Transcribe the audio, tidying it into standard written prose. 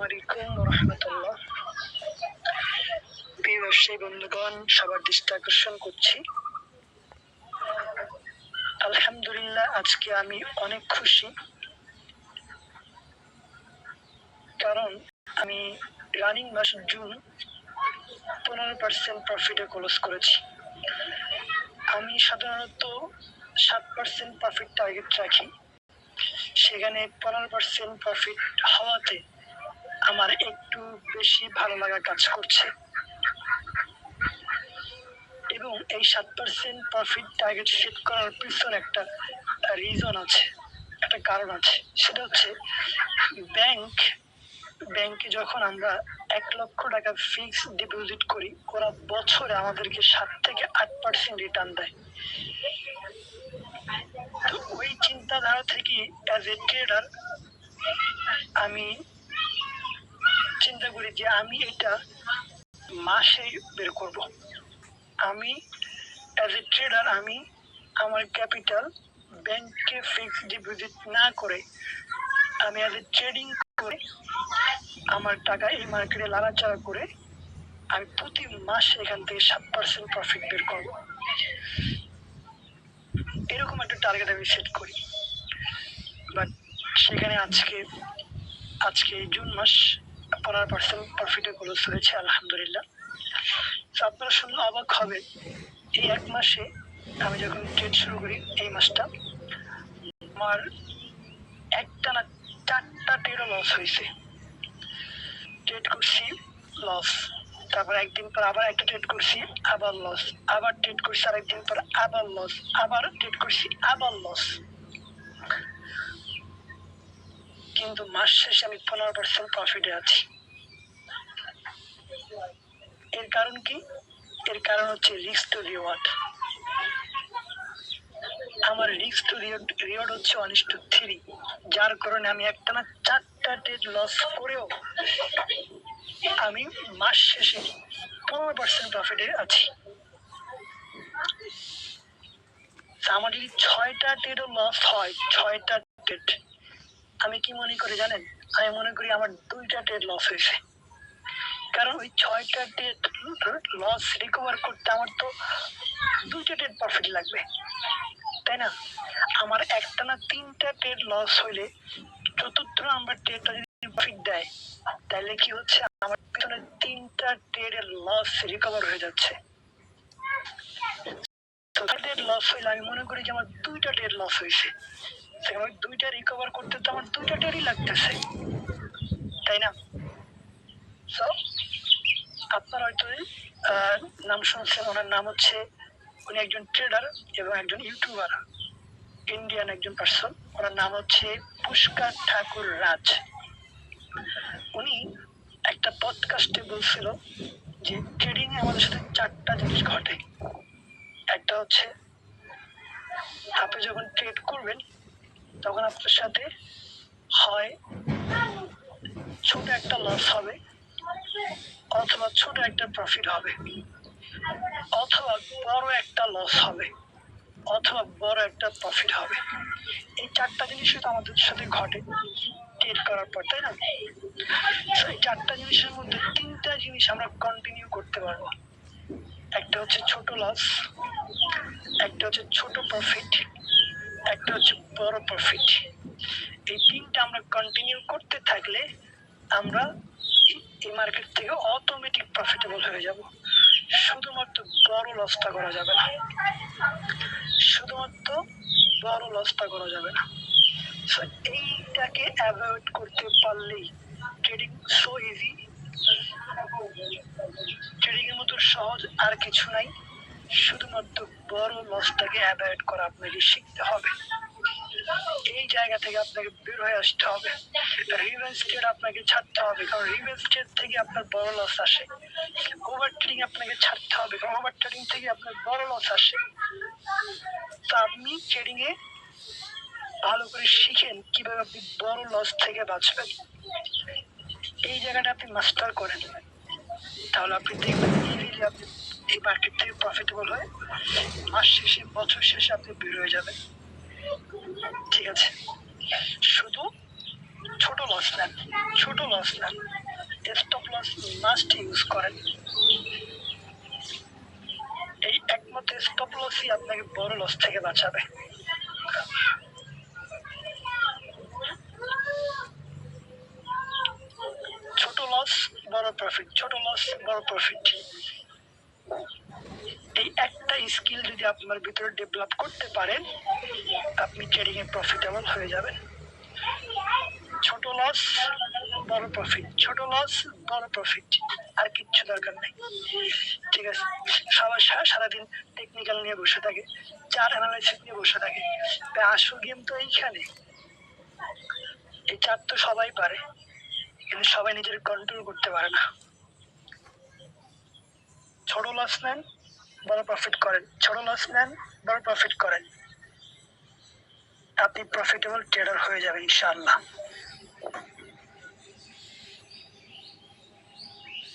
আলাইকুম রহমতুল্লাহ। প্রিয় ব্যবসায়ী বন্ধুগণ, সবার দৃষ্টি আকর্ষণ করছি। আলহামদুলিল্লাহ, আজকে আমি অনেক খুশি, কারণ আমি রানিং মাস জুন 15% প্রফিটে ক্লোজ করেছি। আমি সাধারণত 7% প্রফিট টার্গেট রাখি, সেখানে 15% প্রফিট হওয়াতে আমার একটু বেশি ভালো লাগা কাজ করছে। এবং এই 7% প্রফিট টার্গেট সেট করার পিছনে একটা রিজন আছে, একটা কারণ আছে। সেটা হচ্ছে ব্যাংকে যখন আমরা 1 লক্ষ টাকা ফিক্সড ডিপোজিট করি, ওরা বছরে আমাদেরকে 7 থেকে 8% রিটার্ন দেয়। তো ওই চিন্তাধারা থেকে অ্যাজ এ ট্রেডার আমি চিন্তা করি যে আমি এটা মাসে বের করব। আমি অ্যাজ এ ট্রেডার আমি আমার ক্যাপিটাল ব্যাংকে ফিক্সড ডিপোজিট না করে আমি অ্যাজ এ ট্রেডিং করে আমার টাকা এই মার্কেটে লাড়াচাড়া করে আমি প্রতি মাসে এখান থেকে 7% প্রফিট বের করব। এরকম একটা টার্গেট আমি সেট করি। বাট সেখানে আজকে জুন মাস 15% প্রফিটে ক্লোজ হয়েছে, আলহামদুলিল্লাহ। তো আপনারা শুনলে অবাক হবে, এই 1 মাসে আমি যখন ট্রেড শুরু করি, এই মাসটা আমার একটানা 4টা ট্রেডও লস হয়েছে। ট্রেড করছি, লস, তারপর একদিন পর আবার একটা ট্রেড করছি, আবার লস, আবার ট্রেড করছি, আরেকদিন পর আবার লস, আবার ট্রেড করছি, আবার লস। কিন্তু মাস শেষে আমি 15% প্রফিটে আছি। এর কারণ কি? এর কারণ হচ্ছে রিস্ক টু রিওয়ার্ড। আমার রিস্ক টু রিওয়ার্ড হচ্ছে 1:3, যার কারণে আমি একটানা 4টা ট্রেড লস করেও আমি মাস শেষে 15% প্রফিটে আছি। আমার যদি 6টা ট্রেডও লস হয়, 6টা ট্রেড, আমি কি মনে করি জানেন? আমি মনে করি আমার 2টা ট্রেড লস হয়েছে, কারণ ওই 6টা ট্রেড লস রিকভার করতে আমার তো 2টা ট্রেড প্রফিট লাগবে, তাই না? আমার একটানা 3টা ট্রেড লস হইলে 4র্থ নাম্বার ট্রেডটা যদি প্রফিট দেয়, তাহলে কি হচ্ছে? আমার পিছনে 3টা ট্রেডের লস রিকভার হয়ে যাচ্ছে। ট্রেড লস হইলে আমি মনে করি যে আমার 2টা ট্রেড লস হয়েছে, সেখানে 2টা রিকভার করতে তো আমার 2টা ট্রেডই লাগতেছে, তাই না? সো আপনারা হয়তো নাম শুনছেন, ওনার নাম হচ্ছে, উনি একজন ট্রেডার এবং একজন ইউটিউবার, ইন্ডিয়ান একজন পার্সন। ওনার নাম হচ্ছে পুষ্কর ঠাকুর রাজ। উনি একটা পডকাস্টে বলছিল যে ট্রেডিং এ আমাদের সাথে 4টা জিনিস ঘটে। একটা হচ্ছে আপনি যখন ট্রেড করবেন তখন আপনার সাথে হয় ছোট একটা লস হবে, অথবা ছোট একটা প্রফিট হবে, অথবা বড় একটা লস হবে, অথবা বড় একটা প্রফিট হবে। এই 4টা জিনিসই তো আমাদের সাথে ঘটে ট্রেড করার পর, তাই না? এই 4টা জিনিসের মধ্যে 3টা জিনিস আমরা কন্টিনিউ করতে পারবো। একটা হচ্ছে ছোট লস, একটা হচ্ছে ছোট প্রফিট, একটা হচ্ছে বড় প্রফিট। এই 3টা আমরা কন্টিনিউ করতে থাকলে আমরা এই মার্কেট থেকে অটোমেটিক প্রফিটেবল হয়ে যাব। শুধুমাত্র বড় লসটা করা যাবে না, শুধুমাত্র বড় লসটা করা যাবে না। সো এইটাকে অ্যাভয়েড করতে পারলেই ট্রেডিং সো ইজি। ট্রেডিং এর মতো সহজ আর কিছু নাই, শুধুমাত্র বড় লসটাকে অ্যাভয়েড করা আপনাকে শিখতে হবে। এই জায়গা থেকে আপনাকে বের হয়ে আসতে হবে। রিভেঞ্জ ট্রেড আপনাকে ছাড়তে হবে, কারণ রিভেঞ্জ ট্রেড থেকে আপনার বড় লস আসে। ওভার ট্রেডিং আপনাকে ছাড়তে হবে, কারণ ওভার ট্রেডিং থেকে আপনার বড় লস আসে। তো আপনি ট্রেডিং এ ভালো করে শিখেন কিভাবে আপনি বড় লস থেকে বাঁচবেন। এই জায়গাটা আপনি মাস্টার করেন, তাহলে আপনি দেখবেন ইজিলি আপনি এই মার্কেট থেকে প্রফিটেবল হয়ে মাস শেষে, বছর শেষে আপনি বের হয়ে যাবেন। ঠিক আছে? শুধু ছোট লস লস নেন, ছোট লস নেন, স্টপ লস মাস্ট ইউজ করেন। এই একমাত্র স্টপ লসই আপনাকে বড় লস থেকে বাঁচাবে। ছোট লস বড় প্রফিট, ছোট লস বড় প্রফিট, এই একটা স্কিল যদি আপনার ভিতরে ডেভেলপ করতে পারেন, আপনি ট্রেডিং এ প্রফিটেবল হয়ে যাবেন। ছোট লস বড় প্রফিট, ছোট লস বড় প্রফিট, আর কিচ্ছু দরকার নেই। ঠিক আছে, সবাই সারাদিন টেকনিক্যাল নিয়ে বসে থাকে, চার্ট অ্যানালাইসিস নিয়ে বসে থাকে, আসল গেম তো এইখানে। এই চার্ট তো সবাই পারে, কিন্তু সবাই নিজের কন্ট্রোল করতে পারে না। ছোট লস নেন, বড় প্রফিট করেন, ছোট লস নেন, বড় প্রফিট করেন, আপনি প্রফিটেবল ট্রেডার হয়ে যাবেন ইনশাআল্লাহ।